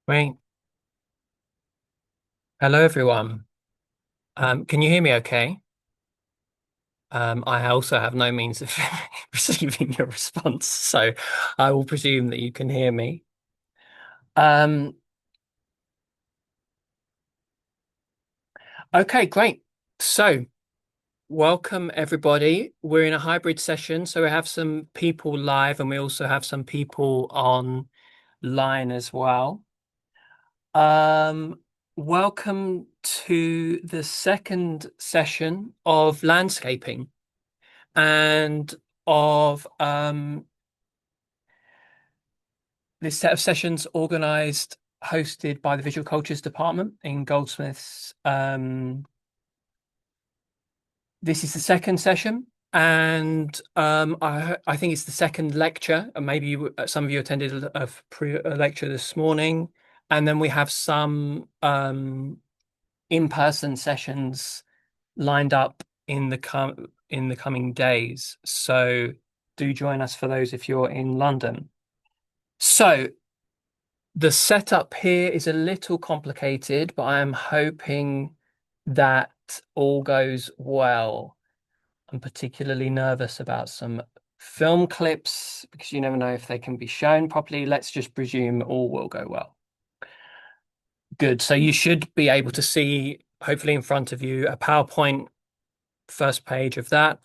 Great. Hello, everyone. Can you hear me okay? I also have no means of receiving your response, so I will presume that you can hear me. Um, okay, great. So, welcome everybody. We're in a hybrid session, so we have some people live and we also have some people online as well. Um, Welcome to the second session of landscaping and of this set of sessions organized, hosted by the Visual Cultures Department in Goldsmiths. This is the second session, and I think it's the second lecture. And maybe some of you attended a lecture this morning, and then we have some in-person sessions lined up in the coming days. So do join us for those if you're in London. So the setup here is a little complicated, but I am hoping that all goes well. I'm particularly nervous about some film clips because you never know if they can be shown properly. Let's just presume all will go well. Good. So you should be able to see, hopefully in front of you, a PowerPoint first page of that,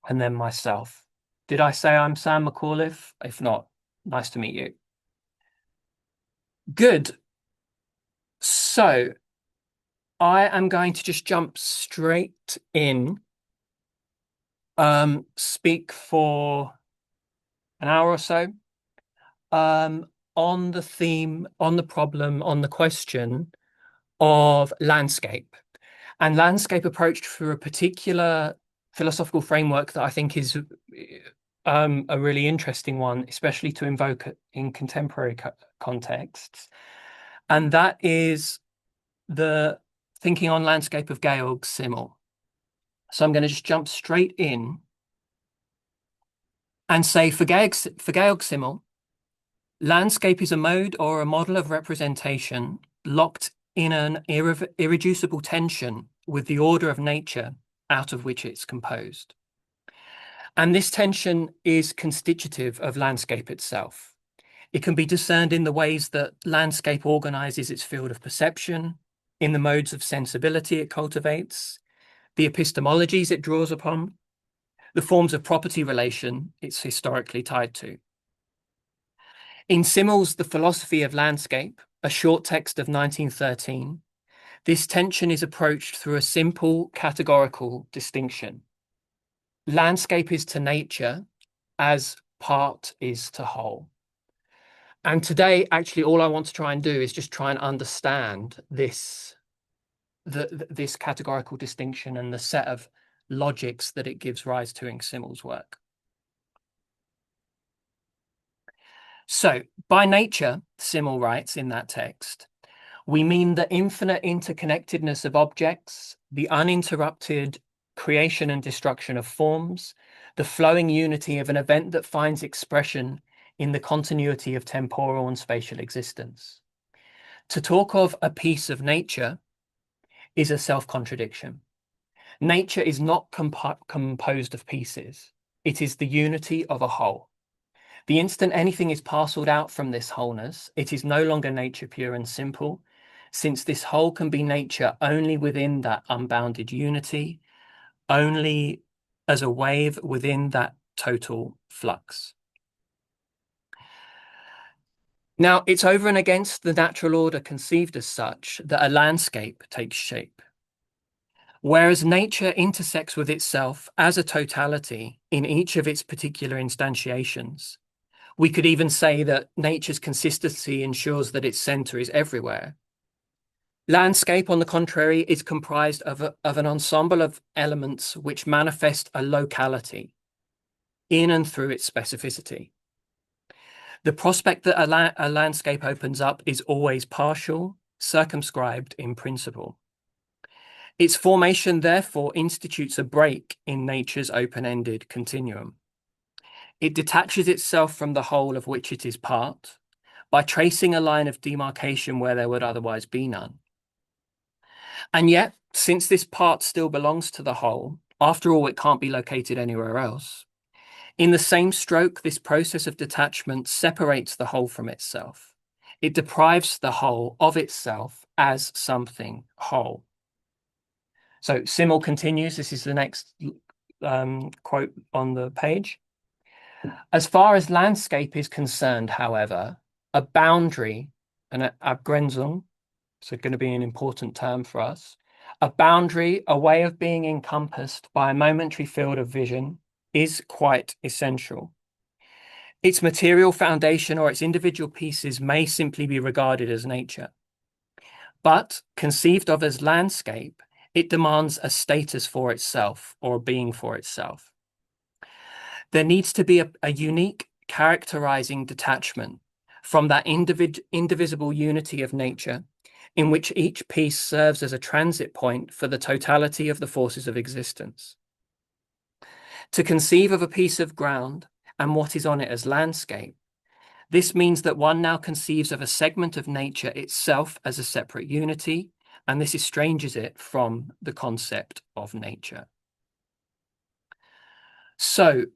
and then myself. Did I say I'm Sam McAuliffe? If not, nice to meet you. Good. So I am going to just jump straight in, speak for an hour or so, um, on the theme, on the problem, on the question of landscape and landscape approached through a particular philosophical framework that I think is a really interesting one, especially to invoke in contemporary contexts. And that is the thinking on landscape of Georg Simmel. So I'm going to just jump straight in and say for Georg Simmel, landscape is a mode or a model of representation locked in an irreducible tension with the order of nature out of which it's composed. And this tension is constitutive of landscape itself. It can be discerned in the ways that landscape organizes its field of perception, in the modes of sensibility it cultivates, the epistemologies it draws upon, the forms of property relation it's historically tied to. In Simmel's The Philosophy of Landscape, a short text of 1913, this tension is approached through a simple categorical distinction. Landscape is to nature as part is to whole. And today, actually, all I want to try and do is just try and understand this categorical distinction and the set of logics that it gives rise to in Simmel's work. So, by nature, Simmel writes in that text, we mean the infinite interconnectedness of objects, the uninterrupted creation and destruction of forms, the flowing unity of an event that finds expression in the continuity of temporal and spatial existence. To talk of a piece of nature is a self-contradiction. Nature is not composed of pieces. It is the unity of a whole. The instant anything is parceled out from this wholeness, it is no longer nature pure and simple, since this whole can be nature only within that unbounded unity, only as a wave within that total flux. Now, it's over and against the natural order conceived as such that a landscape takes shape. Whereas nature intersects with itself as a totality in each of its particular instantiations, we could even say that nature's consistency ensures that its center is everywhere. Landscape, on the contrary, is comprised of an ensemble of elements which manifest a locality in and through its specificity. The prospect that a landscape opens up is always partial, circumscribed in principle. Its formation, therefore, institutes a break in nature's open-ended continuum. It detaches itself from the whole of which it is part, by tracing a line of demarcation where there would otherwise be none. And yet, since this part still belongs to the whole, after all, it can't be located anywhere else. In the same stroke, this process of detachment separates the whole from itself. It deprives the whole of itself as something whole. So Simmel continues, this is the next quote on the page. As far as landscape is concerned, however, a boundary, an Abgrenzung, so going to be an important term for us, a boundary, a way of being encompassed by a momentary field of vision, is quite essential. Its material foundation or its individual pieces may simply be regarded as nature. But conceived of as landscape, it demands a status for itself or a being for itself. There needs to be a unique characterizing detachment from that indivisible unity of nature, in which each piece serves as a transit point for the totality of the forces of existence. To conceive of a piece of ground and what is on it as landscape, this means that one now conceives of a segment of nature itself as a separate unity, and this estranges it from the concept of nature. So,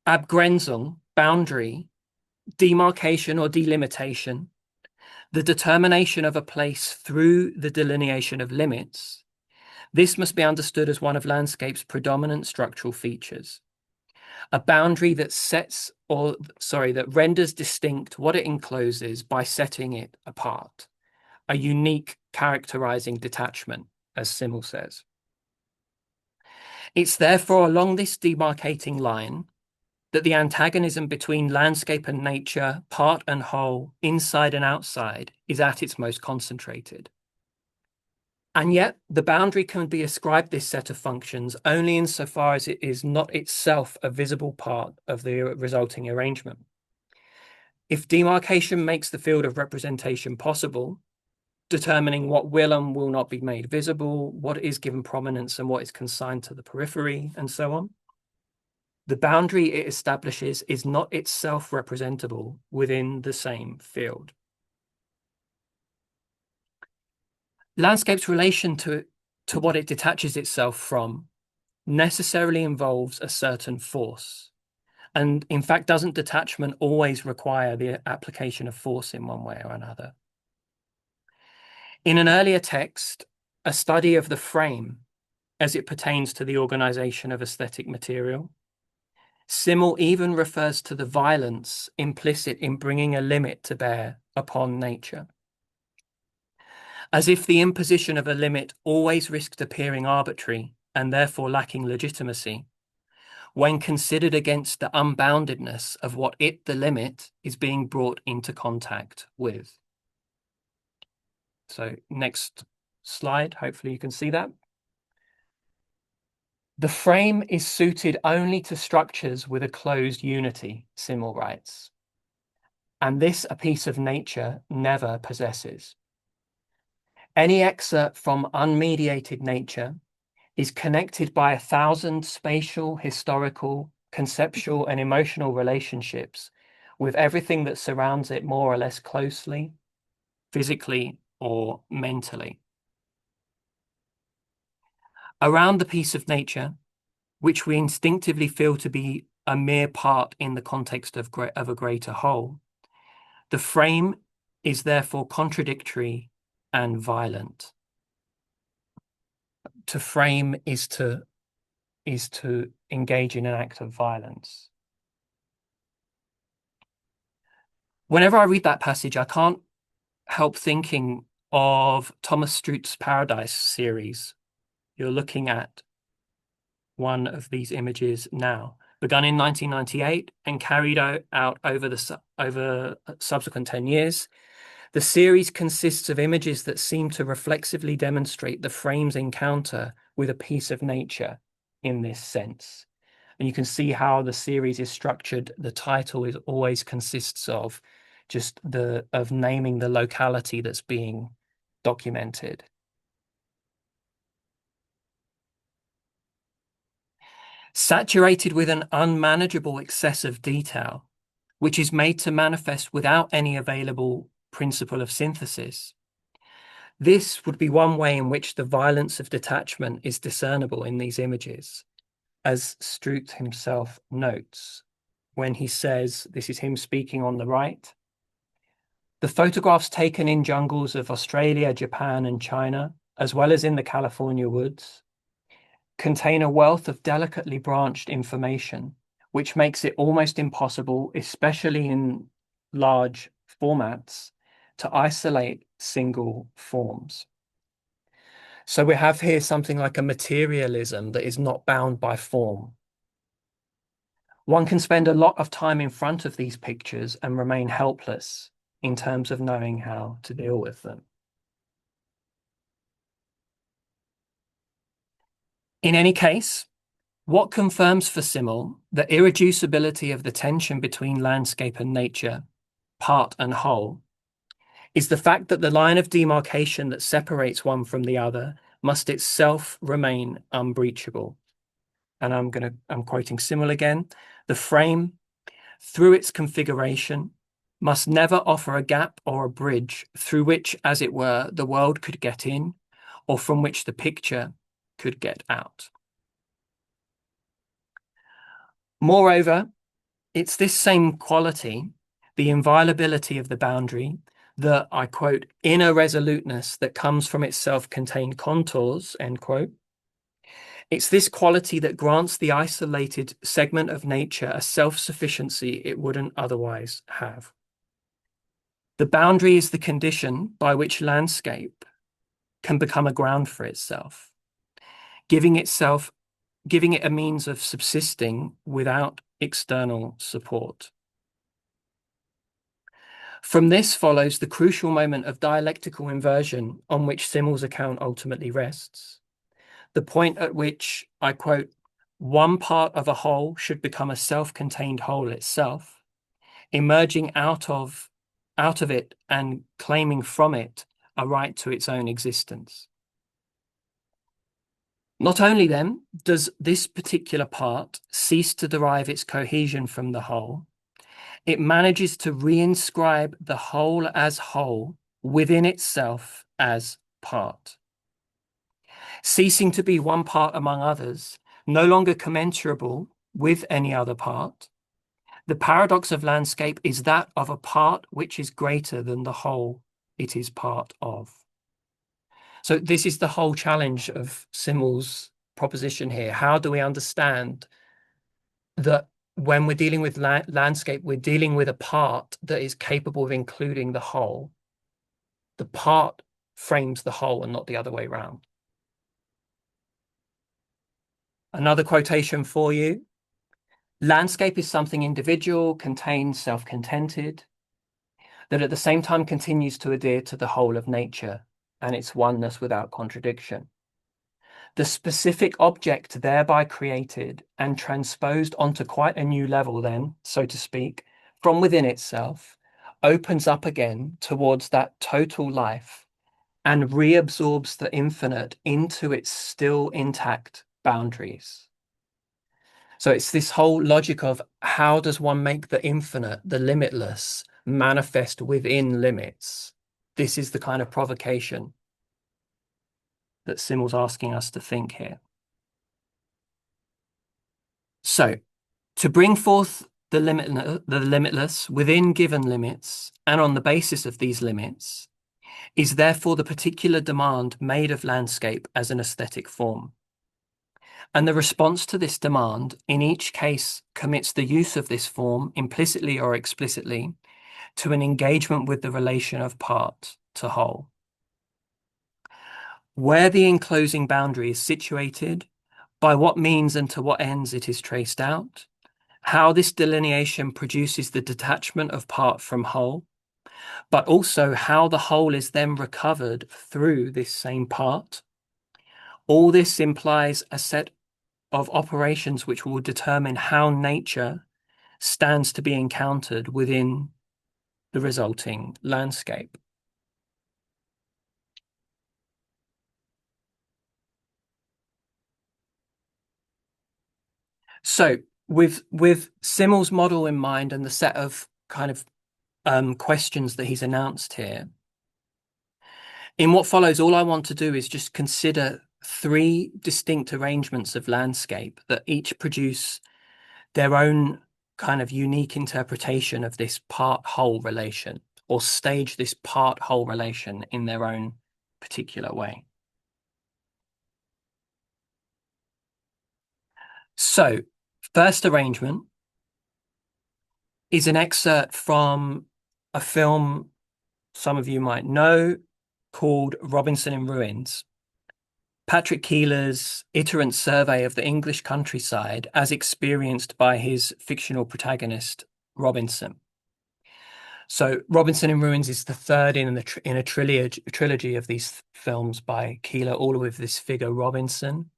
Abgrenzung, boundary, demarcation or delimitation, the determination of a place through the delineation of limits, this must be understood as one of landscape's predominant structural features. A boundary that that renders distinct what it encloses by setting it apart. A unique characterizing detachment, as Simmel says. It's therefore along this demarcating line that the antagonism between landscape and nature, part and whole, inside and outside, is at its most concentrated. And yet, the boundary can be ascribed this set of functions only insofar as it is not itself a visible part of the resulting arrangement. If demarcation makes the field of representation possible, determining what will and will not be made visible, what is given prominence and what is consigned to the periphery, and so on, the boundary it establishes is not itself representable within the same field. Landscape's relation to what it detaches itself from necessarily involves a certain force. And in fact, doesn't detachment always require the application of force in one way or another? In an earlier text, a study of the frame as it pertains to the organization of aesthetic material, Simmel even refers to the violence implicit in bringing a limit to bear upon nature. As if the imposition of a limit always risked appearing arbitrary and therefore lacking legitimacy, when considered against the unboundedness of what the limit, is being brought into contact with. So next slide, hopefully you can see that. The frame is suited only to structures with a closed unity, Simmel writes, and this a piece of nature never possesses. Any excerpt from unmediated nature is connected by 1,000 spatial, historical, conceptual, and emotional relationships with everything that surrounds it more or less closely, physically or mentally. Around the piece of nature, which we instinctively feel to be a mere part in the context of a greater whole, the frame is therefore contradictory and violent. To frame is to engage in an act of violence. Whenever I read that passage, I can't help thinking of Thomas Struth's Paradise series. You're looking at one of these images now, begun in 1998 and carried out over subsequent 10 years. The series consists of images that seem to reflexively demonstrate the frame's encounter with a piece of nature in this sense. And you can see how the series is structured. The title always consists of just of naming the locality that's being documented. Saturated with an unmanageable excess of detail, which is made to manifest without any available principle of synthesis. This would be one way in which the violence of detachment is discernible in these images, as Struth himself notes when he says, this is him speaking on the right, the photographs taken in jungles of Australia, Japan, and China, as well as in the California woods, contain a wealth of delicately branched information, which makes it almost impossible, especially in large formats, to isolate single forms. So we have here something like a materialism that is not bound by form. One can spend a lot of time in front of these pictures and remain helpless in terms of knowing how to deal with them. In any case, what confirms for Simmel the irreducibility of the tension between landscape and nature, part and whole, is the fact that the line of demarcation that separates one from the other must itself remain unbreachable. And I'm quoting Simmel again. The frame, through its configuration, must never offer a gap or a bridge through which, as it were, the world could get in, or from which the picture could get out. Moreover, it's this same quality, the inviolability of the boundary, the, I quote, inner resoluteness that comes from its self-contained contours, end quote. It's this quality that grants the isolated segment of nature a self-sufficiency it wouldn't otherwise have. The boundary is the condition by which landscape can become a ground for itself, giving it a means of subsisting without external support. From this follows the crucial moment of dialectical inversion on which Simmel's account ultimately rests. The point at which, I quote, one part of a whole should become a self-contained whole itself, emerging out of it and claiming from it a right to its own existence. Not only then does this particular part cease to derive its cohesion from the whole, it manages to reinscribe the whole as whole within itself as part. Ceasing to be one part among others, no longer commensurable with any other part, the paradox of landscape is that of a part which is greater than the whole it is part of. So this is the whole challenge of Simmel's proposition here. How do we understand that when we're dealing with landscape, we're dealing with a part that is capable of including the whole? The part frames the whole and not the other way around. Another quotation for you. Landscape is something individual, contained, self-contented, that at the same time continues to adhere to the whole of nature and its oneness without contradiction. The specific object thereby created and transposed onto quite a new level then, so to speak, from within itself, opens up again towards that total life and reabsorbs the infinite into its still intact boundaries. So it's this whole logic of how does one make the infinite, the limitless, manifest within limits? This is the kind of provocation that Simmel's asking us to think here. So, to bring forth the limitless within given limits and on the basis of these limits is therefore the particular demand made of landscape as an aesthetic form. And the response to this demand in each case commits the use of this form implicitly or explicitly to an engagement with the relation of part to whole. Where the enclosing boundary is situated, by what means and to what ends it is traced out, how this delineation produces the detachment of part from whole, but also how the whole is then recovered through this same part. All this implies a set of operations which will determine how nature stands to be encountered within the resulting landscape. So with Simmel's model in mind and the set of kind of questions that he's announced here. In what follows, all I want to do is just consider three distinct arrangements of landscape that each produce their own kind of unique interpretation of this part-whole relation, or stage this part-whole relation in their own particular way. So, first arrangement is an excerpt from a film some of you might know called Robinson in Ruins. Patrick Keeler's iterant survey of the English countryside as experienced by his fictional protagonist, Robinson. So, Robinson in Ruins is the third in a trilogy of these films by Keeler, all with this figure Robinson.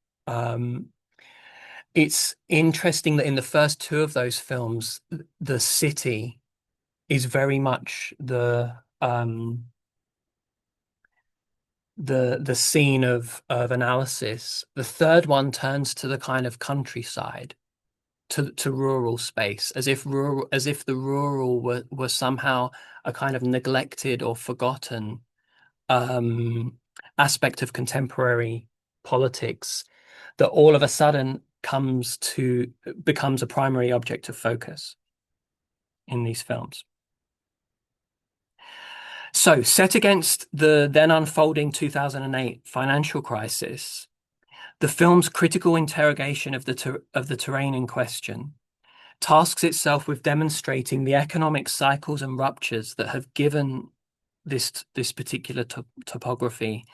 It's interesting that in the first two of those films, the city is very much the scene of analysis. The third one turns to the kind of countryside, to rural space, as if the rural were somehow a kind of neglected or forgotten um, aspect of contemporary politics that all of a sudden becomes a primary object of focus in these films. So, set against the then unfolding 2008 financial crisis, the film's critical interrogation of the terrain in question tasks itself with demonstrating the economic cycles and ruptures that have given this particular topography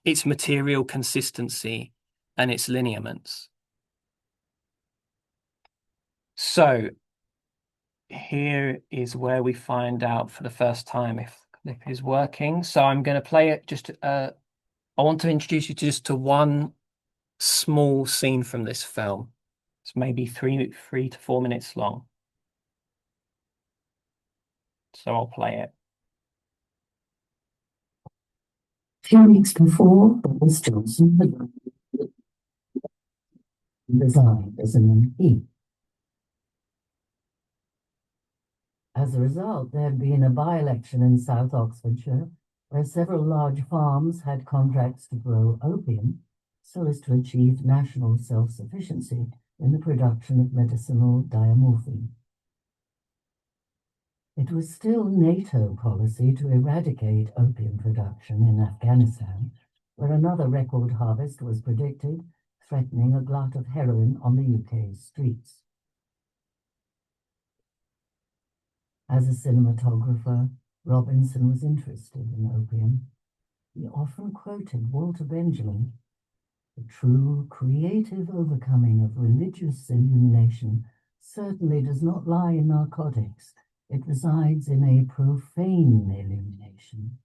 its material consistency and its lineaments. So here is where we find out for the first time if clip is working. So I'm going to play it just I want to introduce you to one small scene from this film. It's maybe 3 to 4 minutes long. So I'll play it. A few weeks before, Boris Johnson had resigned as an MP. As a result, there had been a by-election in South Oxfordshire, where several large farms had contracts to grow opium so as to achieve national self-sufficiency in the production of medicinal diamorphine. It was still NATO policy to eradicate opium production in Afghanistan, where another record harvest was predicted, threatening a glut of heroin on the UK's streets. As a cinematographer, Robinson was interested in opium. He often quoted Walter Benjamin, "The true creative overcoming of religious illumination certainly does not lie in narcotics. It resides in a profane illumination."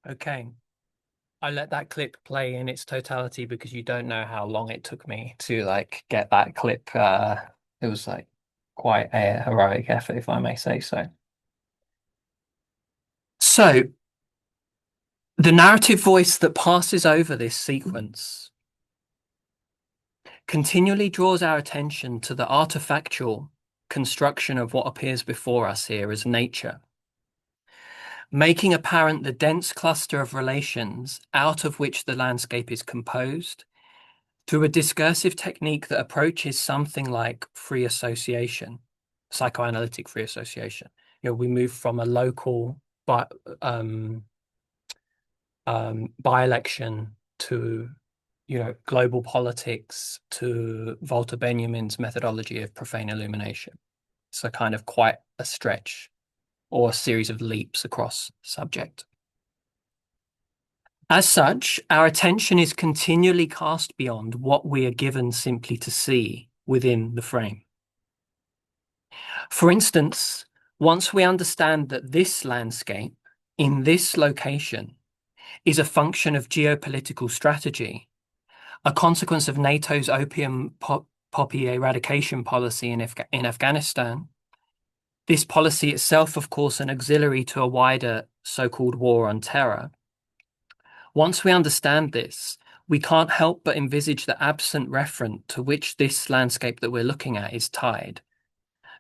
Okay. I let that clip play in its totality because you don't know how long it took me to like get that clip. It was like quite a heroic effort, if I may say so. So the narrative voice that passes over this sequence continually draws our attention to the artifactual construction of what appears before us here as nature, making apparent the dense cluster of relations out of which the landscape is composed through a discursive technique that approaches something like free association, psychoanalytic free association. We move from a local um, by-election to global politics to Walter Benjamin's methodology of profane illumination. So kind of quite a stretch or a series of leaps across subject. As such, our attention is continually cast beyond what we are given simply to see within the frame. For instance, once we understand that this landscape in this location is a function of geopolitical strategy, a consequence of NATO's opium poppy eradication policy in Afghanistan, this policy itself, of course, an auxiliary to a wider so-called war on terror. Once we understand this, we can't help but envisage the absent referent to which this landscape that we're looking at is tied.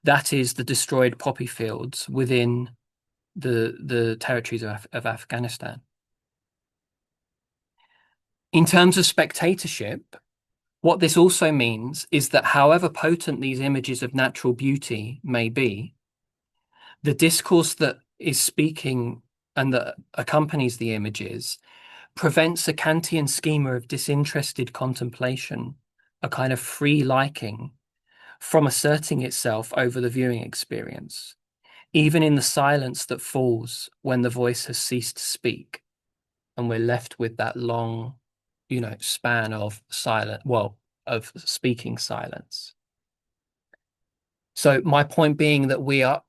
That is the destroyed poppy fields within the territories of Afghanistan. In terms of spectatorship, what this also means is that however potent these images of natural beauty may be, the discourse that is speaking and that accompanies the images prevents a Kantian schema of disinterested contemplation, a kind of free liking, from asserting itself over the viewing experience, even in the silence that falls when the voice has ceased to speak, and we're left with that long, span of of speaking silence. So my point being that we are,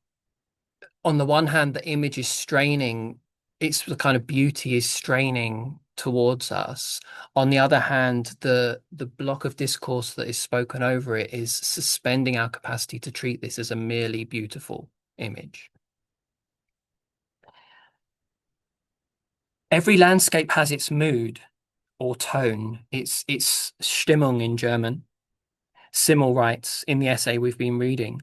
on the one hand, the image is straining, it's the kind of beauty is straining towards us. On the other hand, the block of discourse that is spoken over it is suspending our capacity to treat this as a merely beautiful image. Every landscape has its mood or tone. It's Stimmung in German. Simmel writes in the essay we've been reading.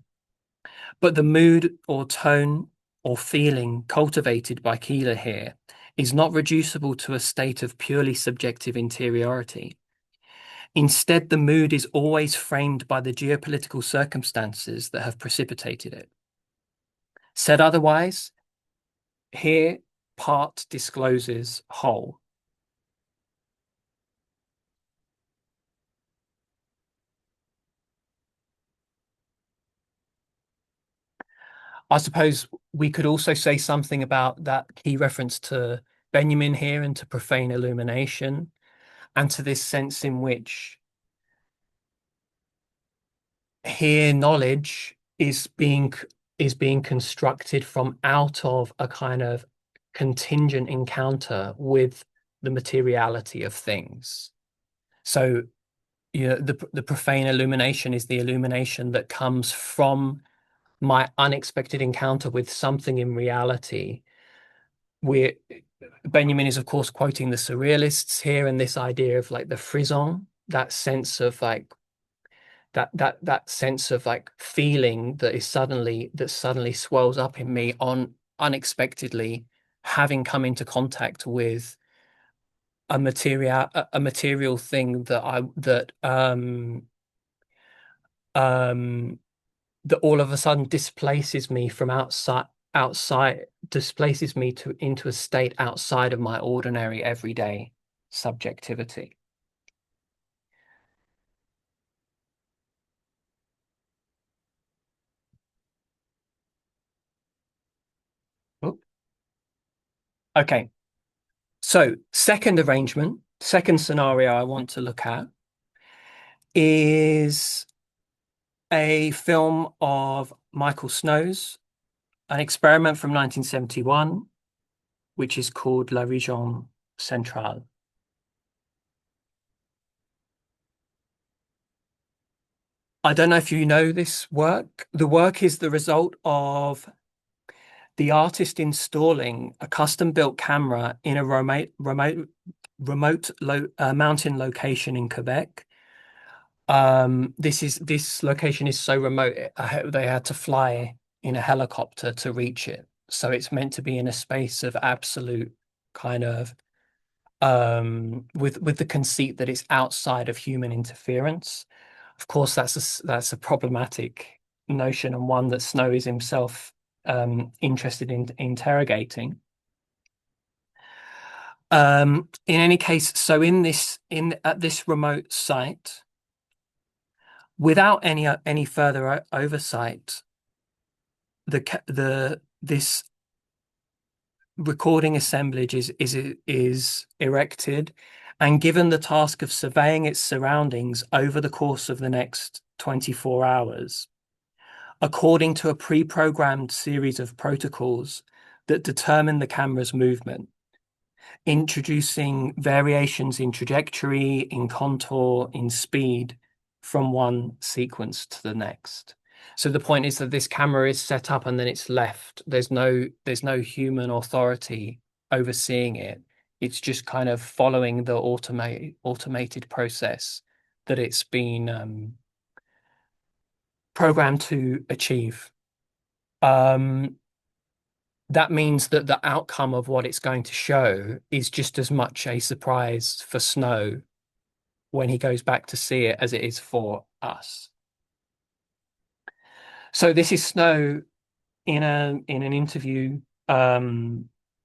But the mood or tone or feeling cultivated by Keeler here is not reducible to a state of purely subjective interiority. Instead, the mood is always framed by the geopolitical circumstances that have precipitated it. Said otherwise, here part discloses whole. I suppose we could also say something about that key reference to Benjamin here and to profane illumination and to this sense in which here knowledge is being constructed from out of a kind of contingent encounter with the materiality of things. So, the profane illumination is the illumination that comes from my unexpected encounter with something in reality. We're Benjamin is, of course, quoting the surrealists here and this idea of like the frisson, that sense of like that sense of like feeling that suddenly swells up in me on unexpectedly having come into contact with a material thing um that all of a sudden displaces me from outside displaces me to into a state outside of my ordinary everyday subjectivity. Oh, okay. So second scenario I want to look at is a film of Michael Snow's, an experiment from 1971, which is called La Région Centrale. I don't know if you know this work. The work is the result of the artist installing a custom-built camera in a mountain location in Quebec. This location is so remote they had to fly in a helicopter to reach it. So it's meant to be in a space of absolute kind of with the conceit that it's outside of human interference. Of course, that's a problematic notion and one that Snow is himself interested in interrogating. In any case, so in at this remote site, without any further oversight, the this recording assemblage is erected and given the task of surveying its surroundings over the course of the next 24 hours, according to a pre-programmed series of protocols that determine the camera's movement, introducing variations in trajectory, in contour, in speed from one sequence to the next. So the point is that this camera is set up and then it's left. There's no human authority overseeing it. It's just kind of following the automated process that it's been programmed to achieve. Um, that means that the outcome of what it's going to show is just as much a surprise for Snow when he goes back to see it as it is for us. So this is Snow in an interview,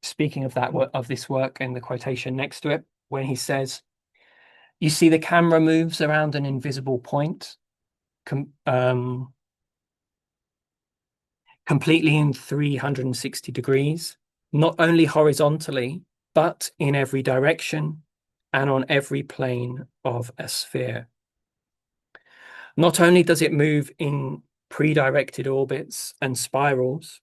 speaking of of this work and the quotation next to it, when he says, "You see, the camera moves around an invisible point, com completely in 360 degrees, not only horizontally, but in every direction and on every plane of a sphere. Not only does it move in pre-directed orbits and spirals,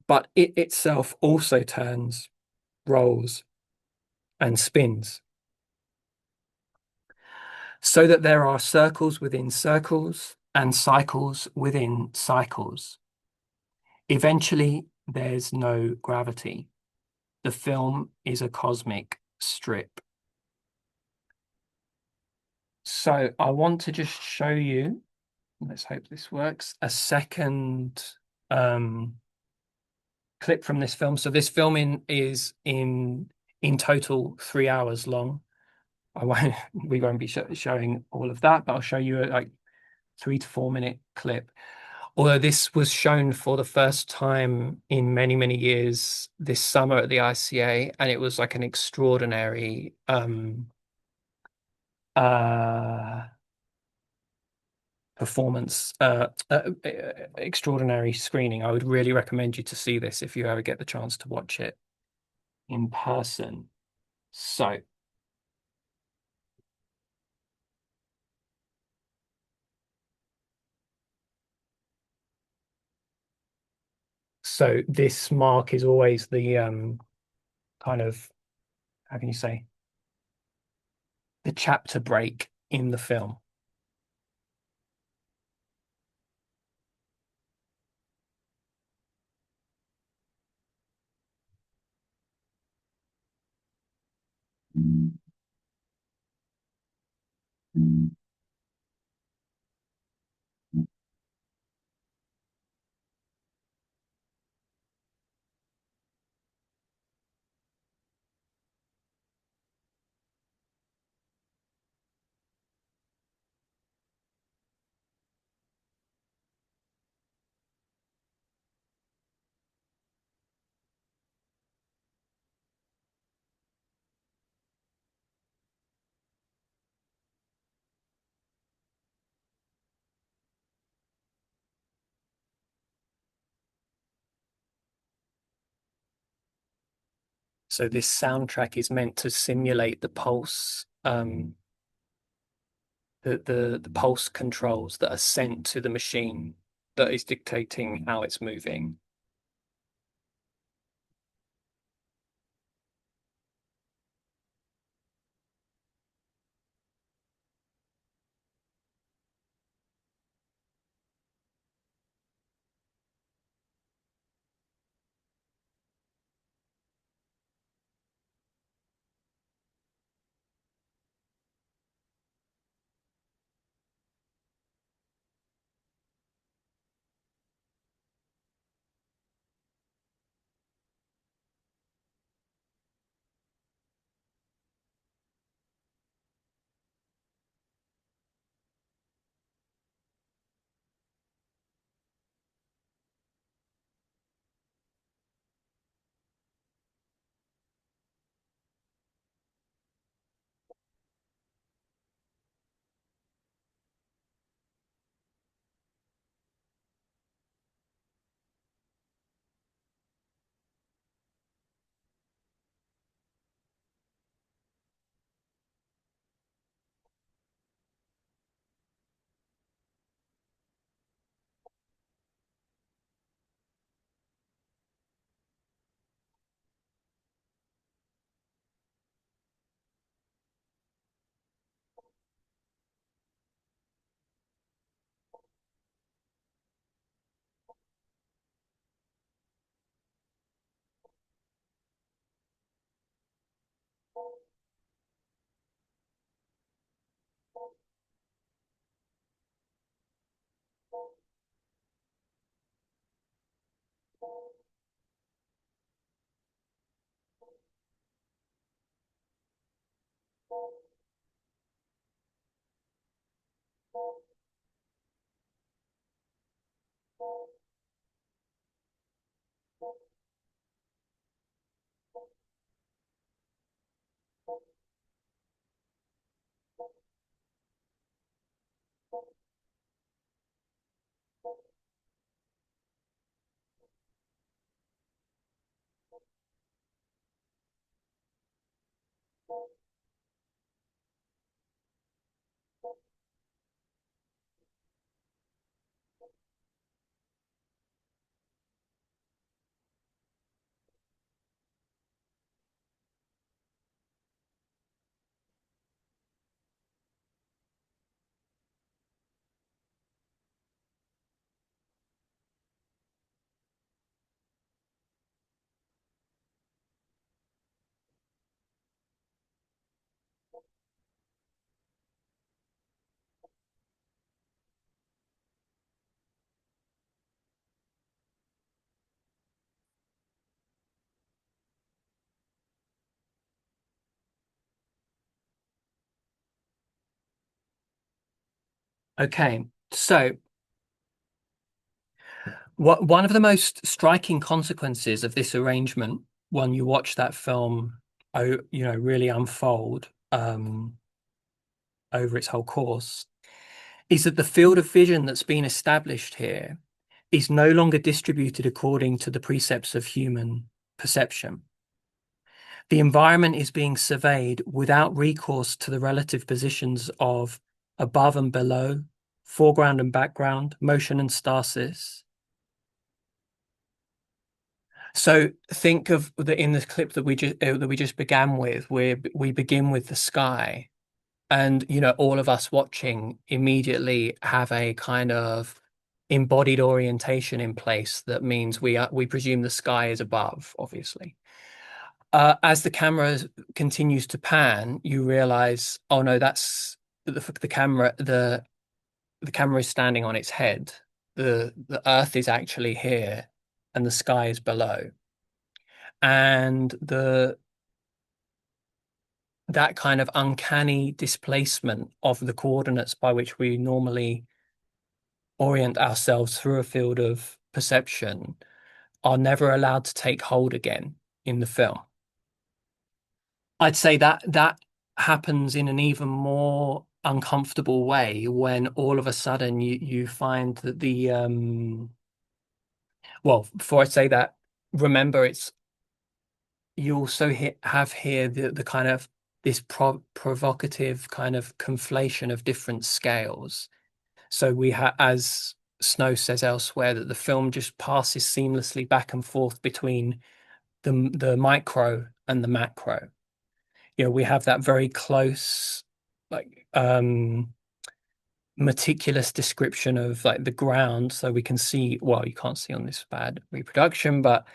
but it itself also turns, rolls, and spins, so that there are circles within circles and cycles within cycles. Eventually, there's no gravity. The film is a cosmic strip." So I want to just show you, let's hope this works, a second clip from this film. So this film is in total 3 hours long. We won't be showing all of that, but I'll show you a like 3 to 4 minute clip. Although this was shown for the first time in many, many years this summer at the ICA, and it was like an extraordinary uh performance, extraordinary screening. I would really recommend you to see this if you ever get the chance to watch it in person. So, so this mark is always the kind of, how can you say, the chapter break in the film. So this soundtrack is meant to simulate the pulse, the pulse controls that are sent to the machine that is dictating how it's moving. Okay, so one of the most striking consequences of this arrangement, when you watch that film, really unfold over its whole course, is that the field of vision that's been established here is no longer distributed according to the precepts of human perception. The environment is being surveyed without recourse to the relative positions of above and below, foreground and background, motion and stasis. So think of in the clip that we just began with, where we begin with the sky, and all of us watching immediately have a kind of embodied orientation in place. That means we presume the sky is above, obviously. As the camera continues to pan, you realize, oh no, that's the camera. The camera is standing on its head. The Earth is actually here, and the sky is below. And the that kind of uncanny displacement of the coordinates by which we normally orient ourselves through a field of perception are never allowed to take hold again in the film. I'd say that happens in an even more uncomfortable way when all of a sudden you find that well, before I say that, remember it's you also have here the kind of this provocative kind of conflation of different scales. So we have, as Snow says elsewhere, that the film just passes seamlessly back and forth between the micro and the macro. We have that very close, like meticulous description of like the ground, so we can see, well, you can't see on this bad reproduction, but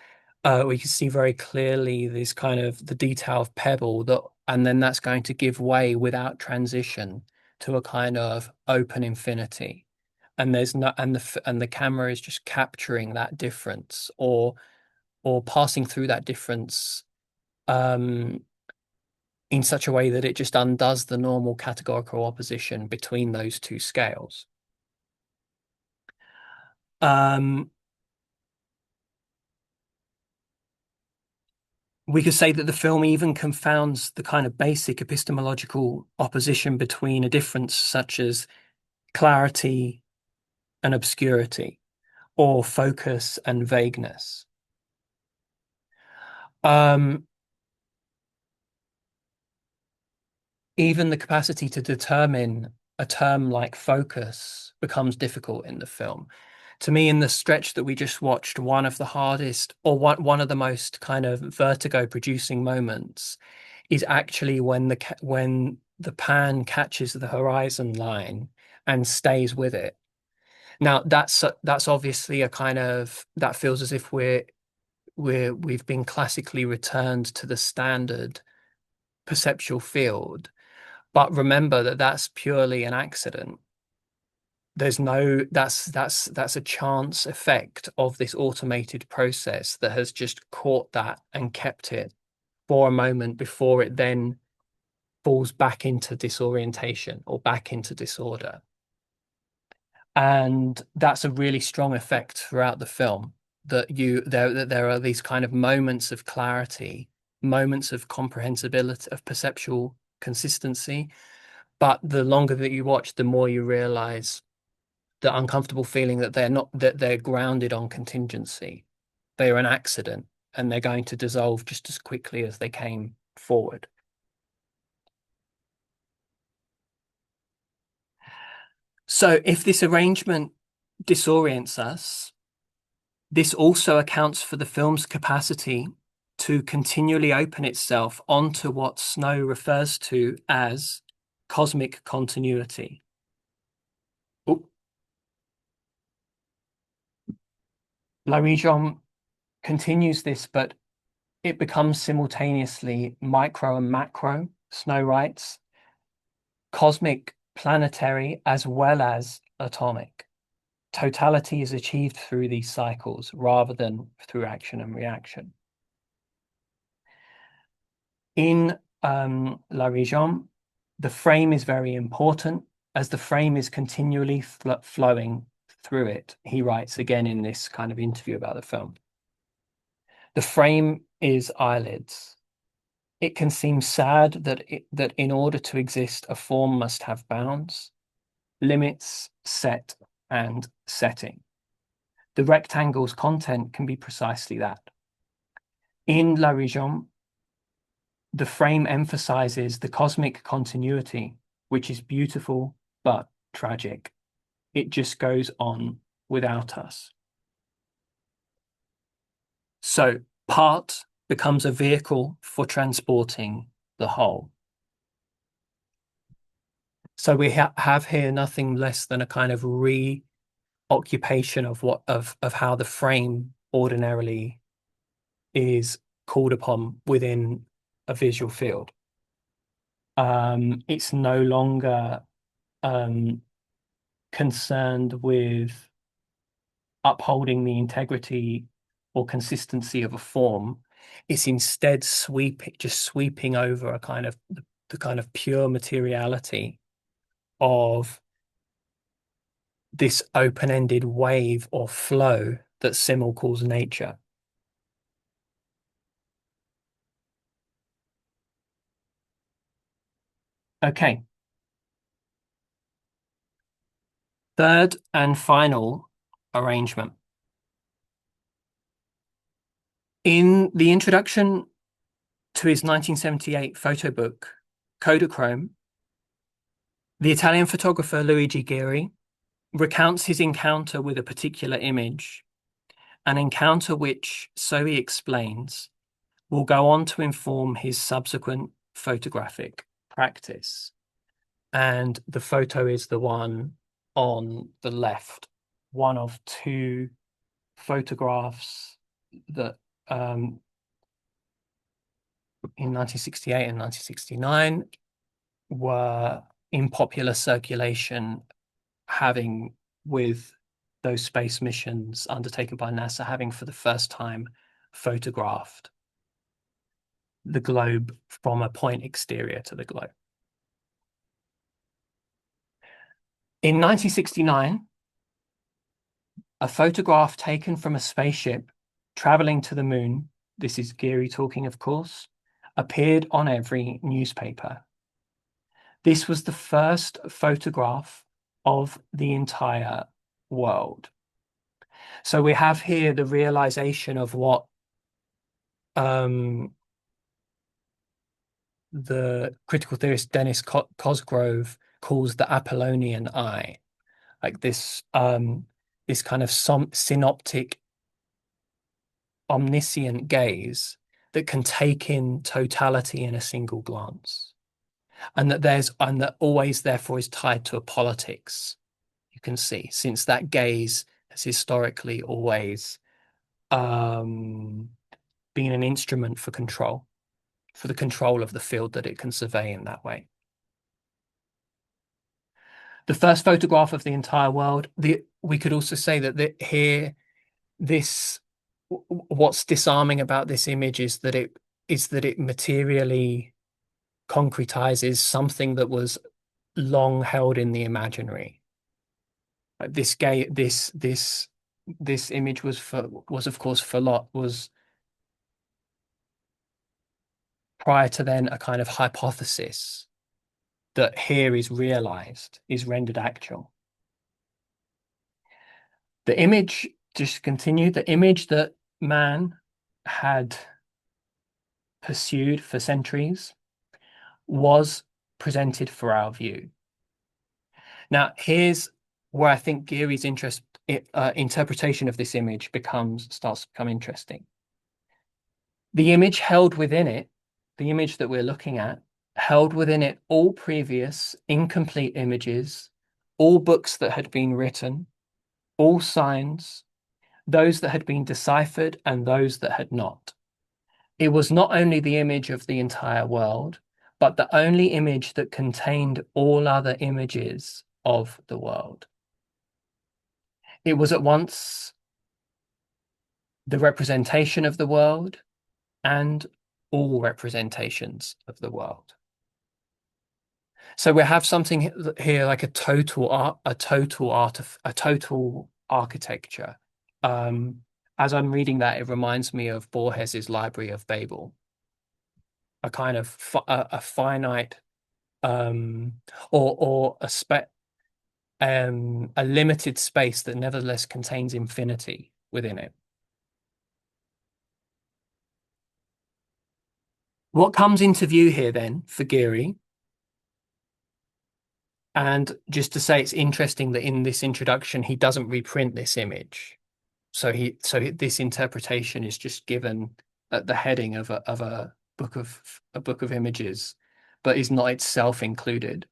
we can see very clearly this kind of the detail of pebble that, and then that's going to give way without transition to a kind of open infinity. And there's no, and the camera is just capturing that difference, or passing through that difference um, in such a way that it just undoes the normal categorical opposition between those two scales. Um, we could say that the film even confounds the kind of basic epistemological opposition between a difference such as clarity and obscurity, or focus and vagueness. Um, Even the capacity to determine a term like focus becomes difficult in the film. To me, in the stretch that we just watched, one of the hardest, or one of the most kind of vertigo producing moments is actually when the pan catches the horizon line and stays with it. Now that's obviously a kind of, that feels as if we've been classically returned to the standard perceptual field. But remember that that's purely an accident. There's no, that's a chance effect of this automated process that has just caught that and kept it for a moment before it then falls back into disorientation or back into disorder. And that's a really strong effect throughout the film, that there are these kind of moments of clarity, moments of comprehensibility, of perceptual consistency. But the longer that you watch, the more you realize the uncomfortable feeling that they're grounded on contingency. They're an accident and they're going to dissolve just as quickly as they came forward. So if this arrangement disorients us, this also accounts for the film's capacity to continually open itself onto what Snow refers to as cosmic continuity. Ooh. La Région continues this, but it becomes simultaneously micro and macro, Snow writes, cosmic, planetary, as well as atomic. Totality is achieved through these cycles rather than through action and reaction. In La Région, the frame is very important, as the frame is continually flowing through it. He writes again in this kind of interview about the film. The frame is eyelids. It can seem sad that in order to exist, a form must have bounds, limits, set, and setting. The rectangle's content can be precisely that. In La Région, the frame emphasizes the cosmic continuity, which is beautiful but tragic. It just goes on without us. So part becomes a vehicle for transporting the whole. So we have here nothing less than a kind of reoccupation of how the frame ordinarily is called upon within a visual field. It's no longer concerned with upholding the integrity or consistency of a form. It's instead just sweeping over a kind of the kind of pure materiality of this open-ended wave or flow that Simmel calls nature. Okay. Third and final arrangement. In the introduction to his 1978 photo book, Kodachrome, the Italian photographer Luigi Ghirri recounts his encounter with a particular image, an encounter which, so he explains, will go on to inform his subsequent photographic practice. And the photo is the one on the left, one of two photographs that in 1968 and 1969 were in popular circulation, having with those space missions undertaken by NASA, having for the first time photographed the globe from a point exterior to the globe. In 1969, a photograph taken from a spaceship traveling to the moon, this is Ghirri talking, of course, appeared on every newspaper. This was the first photograph of the entire world. So we have here the realization of what the critical theorist Dennis Cosgrove calls the Apollonian eye, like this kind of synoptic, omniscient gaze that can take in totality in a single glance, and that always therefore is tied to a politics. You can see, since that gaze has historically always been an instrument for control, for the control of the field that it can survey in that way. The first photograph of the entire world. We could also say that here, what's disarming about this image is that it materially concretizes something that was long held in the imaginary. Like this image was of course for Lot was prior to then a kind of hypothesis that here is realized, is rendered actual. The image, just to continue, the image that man had pursued for centuries was presented for our view. Now, here's where I think Geary's interpretation of this image starts to become interesting. The image held within it, the image that we're looking at, held within it all previous incomplete images, all books that had been written, all signs, those that had been deciphered and those that had not. It was not only the image of the entire world, but the only image that contained all other images of the world. It was at once the representation of the world and all representations of the world. So we have something here like a total architecture. As I'm reading that, it reminds me of Borges's Library of Babel, a kind of a finite or a limited space that nevertheless contains infinity within it. What comes into view here then for Geary? And just to say, it's interesting that in this introduction, he doesn't reprint this image. So this interpretation is just given at the heading of a book of images, but is not itself included.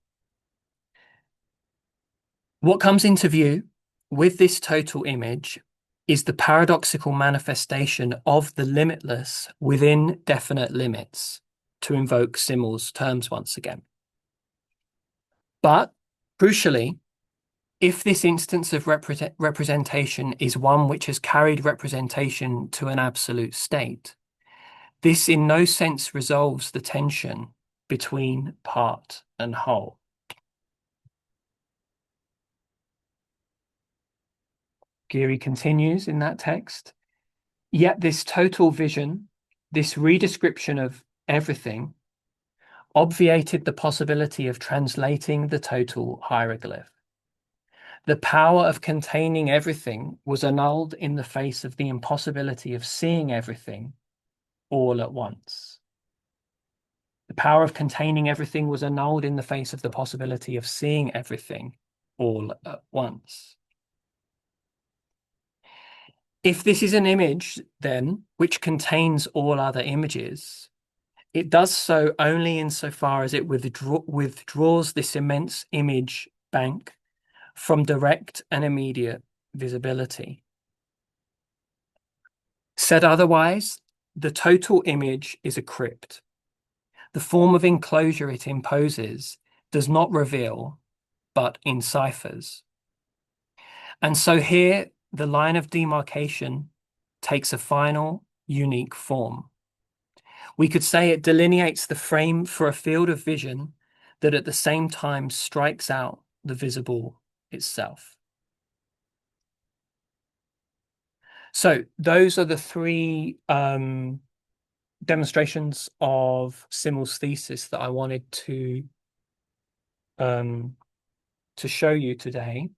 What comes into view with this total image is the paradoxical manifestation of the limitless within definite limits, to invoke Simmel's terms once again. But crucially, if this instance of representation is one which has carried representation to an absolute state, this in no sense resolves the tension between part and whole. Geary continues in that text, yet this total vision, this redescription of everything, obviated the possibility of translating the total hieroglyph. The power of containing everything was annulled in the face of the impossibility of seeing everything all at once. The power of containing everything was annulled in the face of the possibility of seeing everything all at once. If this is an image, then, which contains all other images, it does so only insofar as it withdraws this immense image bank from direct and immediate visibility. Said otherwise, the total image is a crypt. The form of enclosure it imposes does not reveal, but enciphers. And so here, the line of demarcation takes a final, unique form. We could say it delineates the frame for a field of vision that at the same time strikes out the visible itself. So those are the three demonstrations of Simmel's thesis that I wanted to show you today.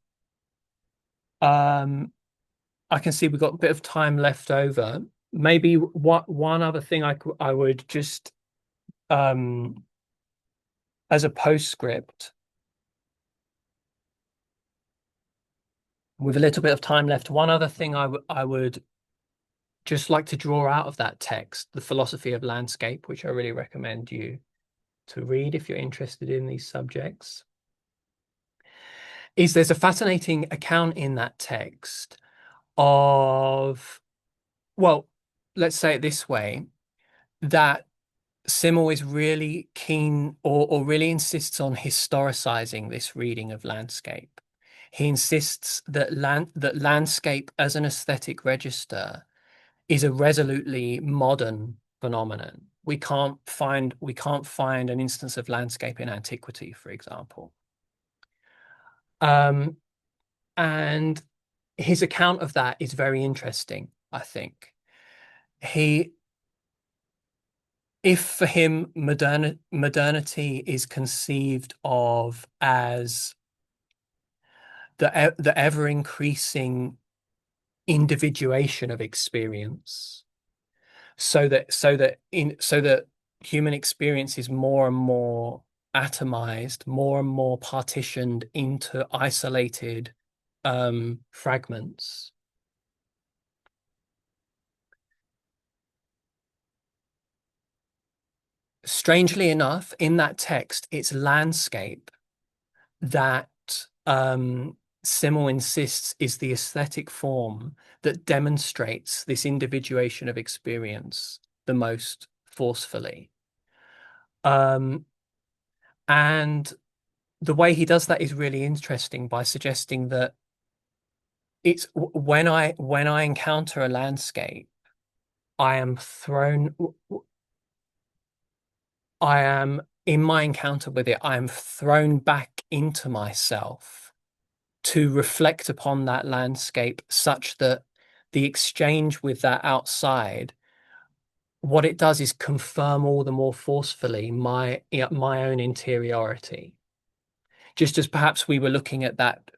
I can see we've got a bit of time left over. Maybe one other thing I would just as a postscript, with a little bit of time left, one other thing I would just like to draw out of that text, The Philosophy of Landscape, which I really recommend you to read if you're interested in these subjects, is there's a fascinating account in that text of, well, let's say it this way, that Simmel is really keen or really insists on historicizing this reading of landscape. He insists that landscape as an aesthetic register is a resolutely modern phenomenon. we can't find an instance of landscape in antiquity, for example. And his account of that is very interesting, I think. If for him modernity is conceived of as the ever increasing individuation of experience, so that human experience is more and more atomized, more and more partitioned into isolated fragments. Strangely enough, in that text, it's landscape that Simmel insists is the aesthetic form that demonstrates this individuation of experience the most forcefully. And the way he does that is really interesting by suggesting that it's when I encounter a landscape, I am in my encounter with it, I am thrown back into myself to reflect upon that landscape, such that the exchange with that outside, what it does is confirm all the more forcefully my own interiority. Just as perhaps we were looking at that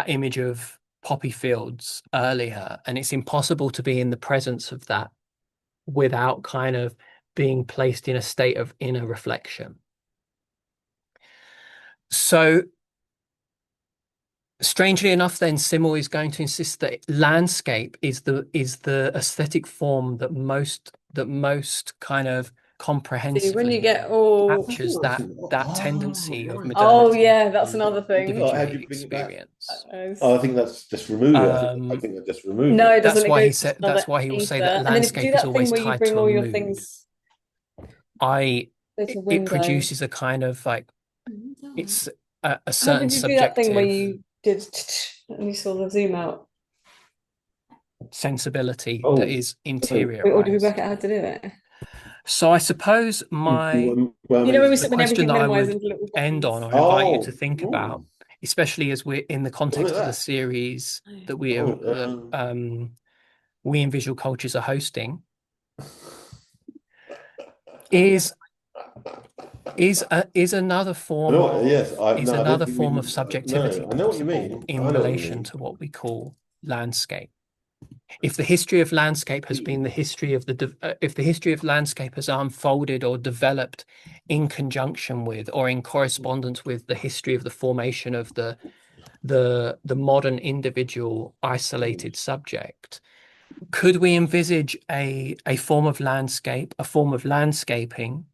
image of poppy fields earlier, and it's impossible to be in the presence of that without kind of being placed in a state of inner reflection. So strangely enough, then Simmel is going to insist that landscape is the aesthetic form that most kind of comprehensively when you get all captures that tendency of modernity. Oh yeah, that's another thing. Individual experience. I think that's just removed. I think that just removed. No, it doesn't. That's why he said. That's why he will say that landscape is always tied to a mood. It produces a kind of like it's a certain subjective. How did you do that thing where you did and you saw the zoom out? Sensibility that is interior. Or did we work out how to do it? So I suppose the question that I would end on or invite you to think about, especially as we're in the context of the series that we in Visual Cultures are hosting, is another form of subjectivity in relation to what we call landscape. If the history of landscape has been the history of if the history of landscape has unfolded or developed in conjunction with or in correspondence with the history of the formation of the modern individual isolated subject, could we envisage a form of landscape, a form of landscaping,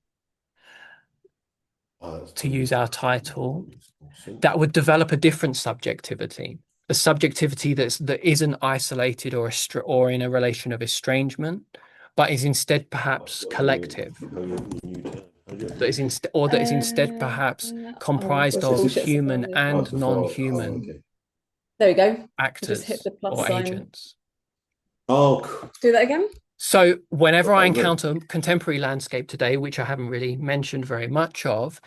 to use our title, that would develop a different subjectivity? A subjectivity that isn't isolated or in a relation of estrangement, but is instead perhaps collective. That is instead perhaps comprised of human and non-human. There we go. Actors just hit the plus or sign. agents. Do that again. So whenever I encounter contemporary landscape today, which I haven't really mentioned very much of,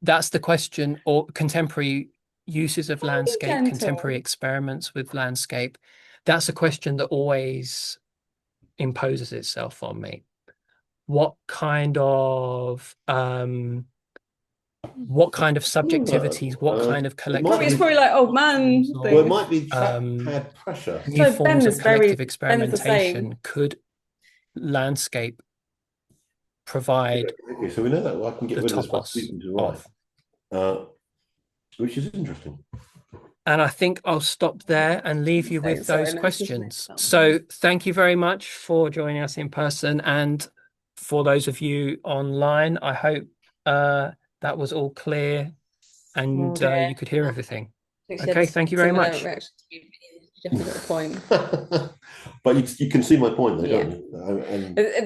that's the question, or contemporary uses of landscape, contemporary experiments with landscape, that's a question that always imposes itself on me. What kind of subjectivities, what kind of collective? It's probably like old man. Well, it might be had pressure. New forms of collective experimentation. Could landscape provide? Okay, so we know that. Well, I can get rid of this by speaking to right. Which is interesting. And I think I'll stop there and leave you with those questions. So thank you very much for joining us in person. And for those of you online, I hope that was all clear and you could hear everything. Okay, thank you very much. You definitely got a point. But you can see my point, though, don't you?